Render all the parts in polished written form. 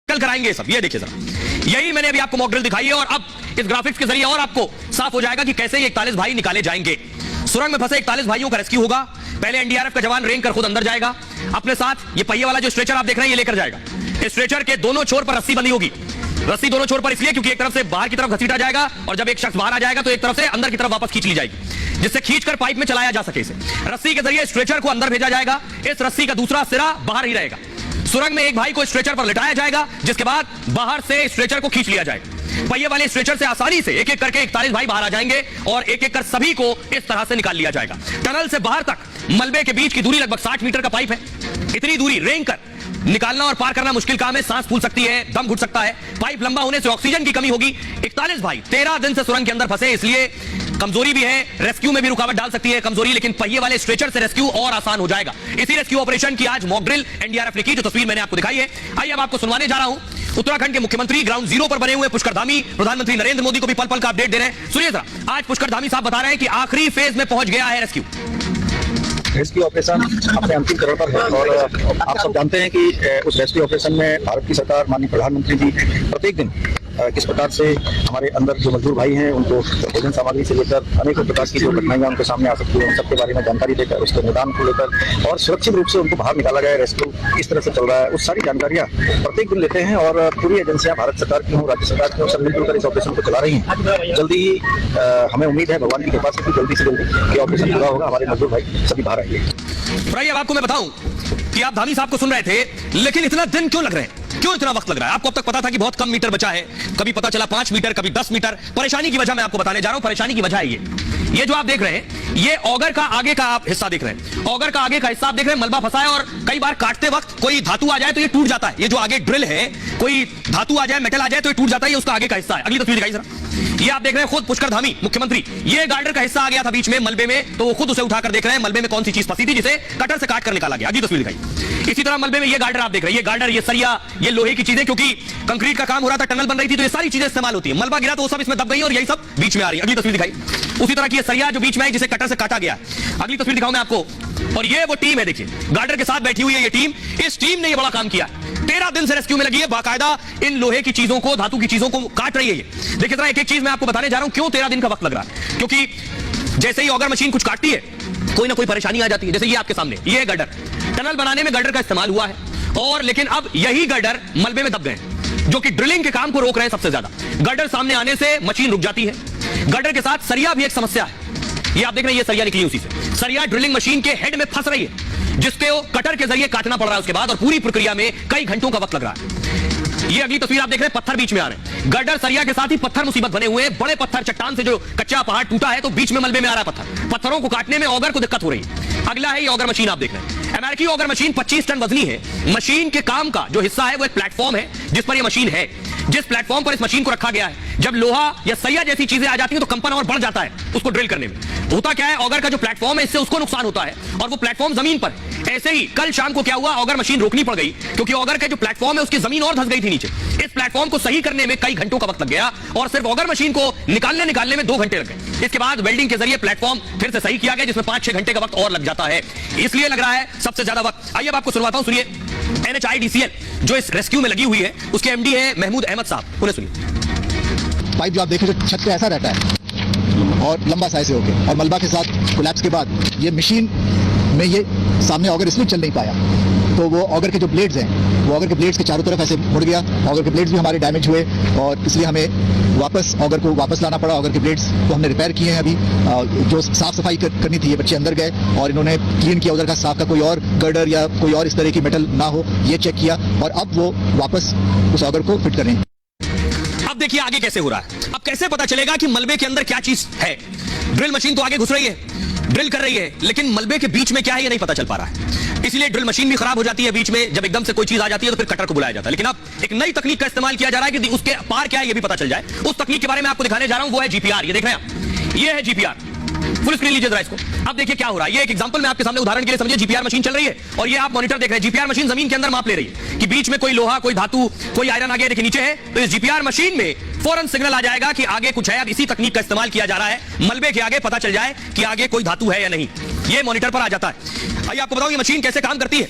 कल कराएंगे सब। ये देखिए जरा, यही मैंने अभी आपको मॉक ड्रिल दिखाई है और अब इस ग्राफिक्स के जरिए और आपको साफ हो जाएगा कि कैसे ये 41 भाई निकाले जाएंगे। सुरंग में फंसे 41 भाइयों का रेस्क्यू होगा। पहले एनडीआरएफ का जवान रेंग कर खुद अंदर जाएगा, अपने साथ ये पहिए वाला जो स्ट्रेचर आप देख रहे हैं ये लेकर जाएगा। इस स्ट्रेचर के दोनों छोर पर रस्सी बंधी होगी। रस्सी दोनों छोर पर इसलिए क्योंकि एक तरफ से बाहर की तरफ घसीटा जाएगा और जब एक शख्स बाहर आ जाएगा तो एक तरफ से अंदर की तरफ वापस खींच ली जाएगी, जिससे खींचकर पाइप में चलाया जा सके। इसे रस्सी के जरिए स्ट्रेचर को अंदर भेजा जाएगा। इस रस्सी का दूसरा सिरा बाहर ही रहेगा। सुरंग में एक भाई को स्ट्रेचर पर लिटाया जाएगा, जिसके बाद बाहर से स्ट्रेचर को खींच लिया जाएगा। पहिए वाले स्ट्रेचर से आसानी से एक एक करके 41 भाई बाहर आ जाएंगे और एक एक कर सभी को इस तरह से निकाल लिया जाएगा। टनल से बाहर तक मलबे के बीच की दूरी लगभग 60 मीटर का पाइप है। इतनी दूरी रेंग कर निकालना और पार करना मुश्किल काम है। सांस फूल सकती है, दम घुट सकता है। पाइप लंबा होने से ऑक्सीजन की कमी होगी। 41 भाई 13 दिन से सुरंग के अंदर फंसे, इसलिए कमजोरी भी है। रेस्क्यू में भी रुकावट डाल सकती है कमजोरी, लेकिन पहिए वाले स्ट्रेचर से रेस्क्यू और आसान हो जाएगा। इसी रेस्क्यू ऑपरेशन की आज मॉक ड्रिल एनडीआरएफ ने की, जो तस्वीर मैंने आपको दिखाई है। आइए अब आपको सुनवाने जा रहा हूं। उत्तराखंड के मुख्यमंत्री ग्राउंड जीरो पर बने हुए पुष्कर धामी प्रधानमंत्री नरेंद्र मोदी को भी पल पल का अपडेट दे रहे हैं। सुनिए जरा, आज पुष्कर धामी साहब बता रहे हैं कि आखिरी फेज में पहुंच गया है रेस्क्यू। रेस्क्यू ऑपरेशन अपने अंतिम चरण पर है और आप सब जानते हैं कि उस रेस्क्यू ऑपरेशन में भारत की सरकार माननीय प्रधानमंत्री जी प्रत्येक दिन किस प्रकार से हमारे अंदर जो मजदूर भाई हैं उनको भोजन सामग्री से लेकर अनेक प्रकार की जो कठिनाइयां उनके सामने आ सकती है उन सबके बारे में जानकारी देकर उसके निदान को लेकर और सुरक्षित रूप से उनको बाहर निकाला गया। रेस्क्यू किस तरह से चल रहा है उस सारी जानकारियां प्रत्येक दिन लेते हैं और पूरी एजेंसियां भारत सरकार की हो, राज्य सरकार की हो, सब मिलजुल कर इस ऑपरेशन को चला रही हैं। जल्दी ही हमें उम्मीद है भगवान की कृपा से जल्दी से जल्दी ये ऑपरेशन पूरा होगा। हमारे मजदूर भाई सभी बाहर आएंगे। अब आपको मैं बताऊं कि आप धामी साहब को सुन रहे थे, लेकिन इतना दिन क्यों लग रहे हैं, क्यों इतना वक्त लग रहा है? आपको अब तक पता था कि बहुत कम मीटर बचा है, कभी पता चला 5 मीटर, कभी 10 मीटर। परेशानी की वजह मैं आपको बताने जा रहा हूं। परेशानी की वजह है ये जो आप देख रहे हैं, ये ऑगर का आगे का आप हिस्सा देख रहे हैं। ऑगर का आगे का हिस्सा आप देख रहे हैं, मलबा फंसा है और कई बार काटते वक्त कोई धातु आ जाए तो ये टूट जाता है। ये जो आगे ड्रिल है, कोई धातु आ जाए, मेटल आ जाए तो ये टूट जाता है। ये उसका आगे का हिस्सा है। अगली तस्वीर दिखाइए जरा। ये आप देख रहे हैं खुद पुष्कर धामी मुख्यमंत्री, ये गार्डर का हिस्सा आ गया था बीच में मलबे में, तो वो खुद उसे उठाकर देख रहे हैं मलबे में कौन सी चीज फंसी थी जिसे कटर से काट कर निकाला गया। अगली तस्वीर दिखाइए। इसी तरह मलबे में ये गार्डर आप देख रहे हैं, ये गार्डर, ये सरिया, ये लोहे की चीजें, क्योंकि कंक्रीट का काम हो रहा था, टनल बन रही थी, तो ये सारी चीजें इस्तेमाल होती है। मलबा गिरा तो वो सब इसमें दब गई और यही सब बीच में आ रही है। अगली तस्वीर दिखाई। उसी तरह की ये सरिया जो बीच में है जिसे कटर से काटा गया। अगली तस्वीर दिखाऊं मैं आपको। और ये वो टीम है, देखिए गार्डर के साथ बैठी हुई है ये टीम। इस टीम ने ये बड़ा काम किया। 13 दिन से रेस्क्यू में लगी है, बाकायदा इन लोहे की चीजों को, धातु की चीजों को काट रही है। ये देखिए जरा, एक एक चीज मैं आपको बताने जा रहा हूं क्यों 13 दिन का वक्त लग रहा है। क्योंकि जैसे ही ऑगर मशीन कुछ काटती है, कोई ना कोई परेशानी आ जाती है। जैसे ये आपके सामने ये गर्डर, टनल बनाने में गर्डर का इस्तेमाल हुआ है और लेकिन अब यही गर्डर मलबे में दब गए, जो कि ड्रिलिंग के काम को रोक रहे हैं सबसे ज्यादा। गर्डर सामने आने से मशीन रुक जाती है। गर्डर के साथ सरिया भी एक समस्या है। ये आप देख रहे हैं, ये सरिया निकली उसी से। सरिया ड्रिलिंग मशीन के हेड में फंस रही है, जिसके कटर के जरिए काटना पड़ रहा है उसके बाद, और पूरी प्रक्रिया में कई घंटों का वक्त लग रहा है। ये अगली तस्वीर आप देख रहे हैं, पत्थर बीच में आ रहे हैं। गर्डर सरिया के साथ ही पत्थर मुसीबत बने हुए हैं। बड़े पत्थर, चट्टान से जो कच्चा पहाड़ टूटा है तो बीच में मलबे में आ रहा है पत्थर। पत्थरों को काटने में ऑगर को दिक्कत हो रही है। अगला है ये ऑगर मशीन आप देख रहे हैं। अमेरिकी ऑगर मशीन 25 टन वजनी है। मशीन के काम का जो हिस्सा है वो एक प्लेटफॉर्म है जिस पर यह मशीन है। जिस प्लेटफॉर्म पर इस मशीन को रखा गया है, जब लोहा या सरिया जैसी चीजें आ जाती हैं तो कंपन और बढ़ जाता है उसको ड्रिल करने में। होता क्या है, ऑगर का जो प्लेटफॉर्म है इससे उसको नुकसान होता है और वो प्लेटफॉर्म जमीन पर। ऐसे ही कल शाम को क्या हुआ, ऑगर मशीन रोकनी पड़ गई क्योंकि ऑगर का जो प्लेटफॉर्म है उसकी जमीन और धंस गई थी नीचे। इस प्लेटफॉर्म को सही करने में कई घंटों का वक्त लग गया और सिर्फ ऑगर मशीन को निकालने में 2 घंटे लग गए। इसके बाद वेल्डिंग के जरिए प्लेटफॉर्म फिर से सही किया गया, जिसमें 5-6 घंटे का वक्त और लग जाता है। इसलिए लग रहा है सबसे ज्यादा वक्त। आइए अब आपको सुनवाता हूं, सुनिए। NHIDCL जो इस रेस्क्यू में लगी हुई है, उसके MD है महमूद अहमद साहब, उन्हें सुनिए। पाइप जो आप देखें, जो छत पे ऐसा रहता है और लंबा साइज से होके, और मलबा के साथ कोलैप्स के बाद ये मशीन में ये सामने ऑगर इसलिए चल नहीं पाया, तो वो ऑगर के जो ब्लेड्स हैं, वो ऑगर के ब्लेड्स के चारों तरफ ऐसे मुड़ गया। ऑगर के ब्लेड्स भी हमारे डैमेज हुए और इसलिए हमें वापस ऑगर को वापस लाना पड़ा। ऑगर के ब्लेड्स को हमने रिपेयर किए हैं। अभी जो साफ सफाई करनी थी, ये बच्चे अंदर गए और इन्होंने क्लीन किया उधर का साफ का, कोई और गर्डर या कोई और इस तरह की मेटल ना हो ये चेक किया और अब वो वापस उस ऑगर को फिट कर रहे हैं। अब देखिए आगे कैसे हो रहा है। अब कैसे पता चलेगा कि मलबे के अंदर क्या चीज है। ड्रिल मशीन तो आगे घुस रही है, ड्रिल कर रही है, लेकिन मलबे के बीच में क्या है ये नहीं पता चल पा रहा है। इसलिए ड्रिल मशीन भी खराब हो जाती है बीच में। जब एकदम से कोई चीज आ जाती है तो फिर कटर को बुलाया जाता है। लेकिन अब एक नई तकनीक का इस्तेमाल किया जा रहा है कि उसके पार क्या है ये भी पता चल जाए। उस तकनीक के बारे में आपको दिखाने जा रहा हूं, वो है GPR। ये देख रहे हैं आप, ये है GPR। फुल स्क्रीन लीजिए जरा इसको। अब देखिए क्या हो रहा है। ये एक एग्जांपल मैं आपके सामने उदाहरण के लिए समझिए। GPR मशीन चल रही है और ये आप मॉनिटर देख रहे हैं। GPR मशीन जमीन के अंदर माप ले रही है कि बीच में कोई लोहा, कोई धातु, कोई आयरन आगे देखिए नीचे है, तो इस GPR मशीन में फौरन सिग्नल आ जाएगा कि आगे कुछ है। अब इसी तकनीक का इस्तेमाल किया जा रहा है, मलबे के आगे पता चल जाए कि आगे कोई धातु है या नहीं। ये मॉनिटर पर आ जाता है। आइए आपको बताऊं ये मशीन कैसे काम करती है।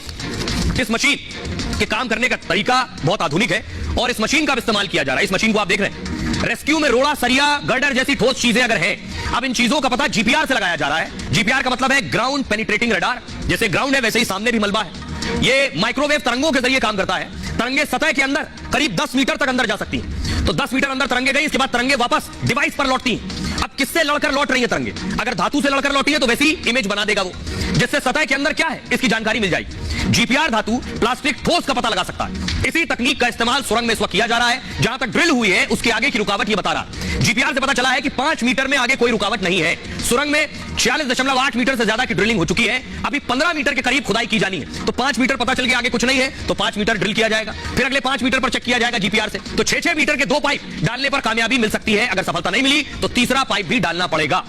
इस मशीन कि काम करने का तरीका बहुत आधुनिक है और इस मशीन का इस्तेमाल किया जा रहा है। इस मशीन को आप देख रहे हैं, रेस्क्यू में रोड़ा, सरिया, गर्डर जैसी ठोस चीजें अगर है, अब इन चीजों का पता जीपीआर से लगाया जा रहा है। जीपीआर का मतलब है ग्राउंड पेनिट्रेटिंग रडार। जैसे ग्राउंड है वैसे ही सामने भी मलबा है। ये माइक्रोवेव तरंगों के जरिए काम करता है। तरंगे सतह के अंदर करीब 10 मीटर तक अंदर जा सकती हैं। तो 10 मीटर अंदर तरंगे गई, इसके बाद तरंगे वापस डिवाइस पर लौटती हैं। अब किससे लड़कर लौट रही है तरंगे? अगर धातु से लड़कर लौटी है तो वैसी इमेज बना देगा वो, जिससे सतह के अंदर क्या है इसकी जानकारी मिल जाएगी। जीपीआर धातु प्लास्टिक ठोस का पता लगा सकता है। इसी तकनीक का इस्तेमाल सुरंग में इस वक्त किया जा रहा है। जहां तक ड्रिल हुई है उसके आगे की रुकावट ये बता रहा है। जीपीआर से पता चला है कि 5 मीटर में आगे कोई रुकावट नहीं है। सुरंग में 46.8 मीटर से ज्यादा की ड्रिलिंग हो चुकी है। अभी 15 मीटर के करीब खुदाई की जानी है। तो 5 मीटर पता चल गया आगे कुछ नहीं है, तो 5 मीटर ड्रिल किया जाएगा। फिर अगले 5 मीटर पर चेक किया जाएगा जीपीआर से। तो 6-6 मीटर के 2 पाइप डालने पर कामयाबी मिल सकती है। अगर सफलता नहीं मिली तो तीसरा पाइप भी डालना पड़ेगा।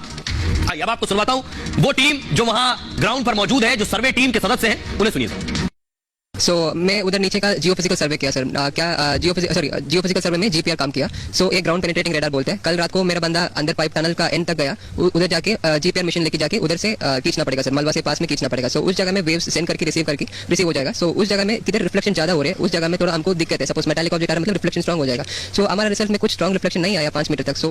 आइए अब आपको सुनवाता हूं वो टीम जो वहां ग्राउंड पर मौजूद है, जो सर्वे टीम के सदस्य हैं, उन्हें सुनिए सर। सो मैं उधर नीचे का जियोफिजिकल सर्वे किया सर। जियोफिजिकल सर्वे में जीपीआर काम किया। सो एक ग्राउंड पेनिट्रेटिंग रडार बोलते हैं। कल रात को मेरा बंदा अंदर पाइप टनल का एंड तक गया, उधर जाके जीपीआर मशीन लेके जाके उधर से खींचना पड़ेगा सर, मलबा से पास में खींचना पड़ेगा। सो उस जगह में वेव्स सेंड करके रिसीव हो जाएगा। सो उस जगह में किधर रिफ्लेक्शन ज्यादा हो रहे हैं उस जगह में थोड़ा हमको दिक्कत है। सपोज मेटालिक ऑब्जेक्ट आ रहा है, मतलब रिफ्लेक्शन स्ट्रॉन्ग हो जाएगा। सो हमारा रिजल्ट में कुछ स्ट्रॉन्ग रिफ्लेक्शन नहीं आया 5 मीटर तक। सो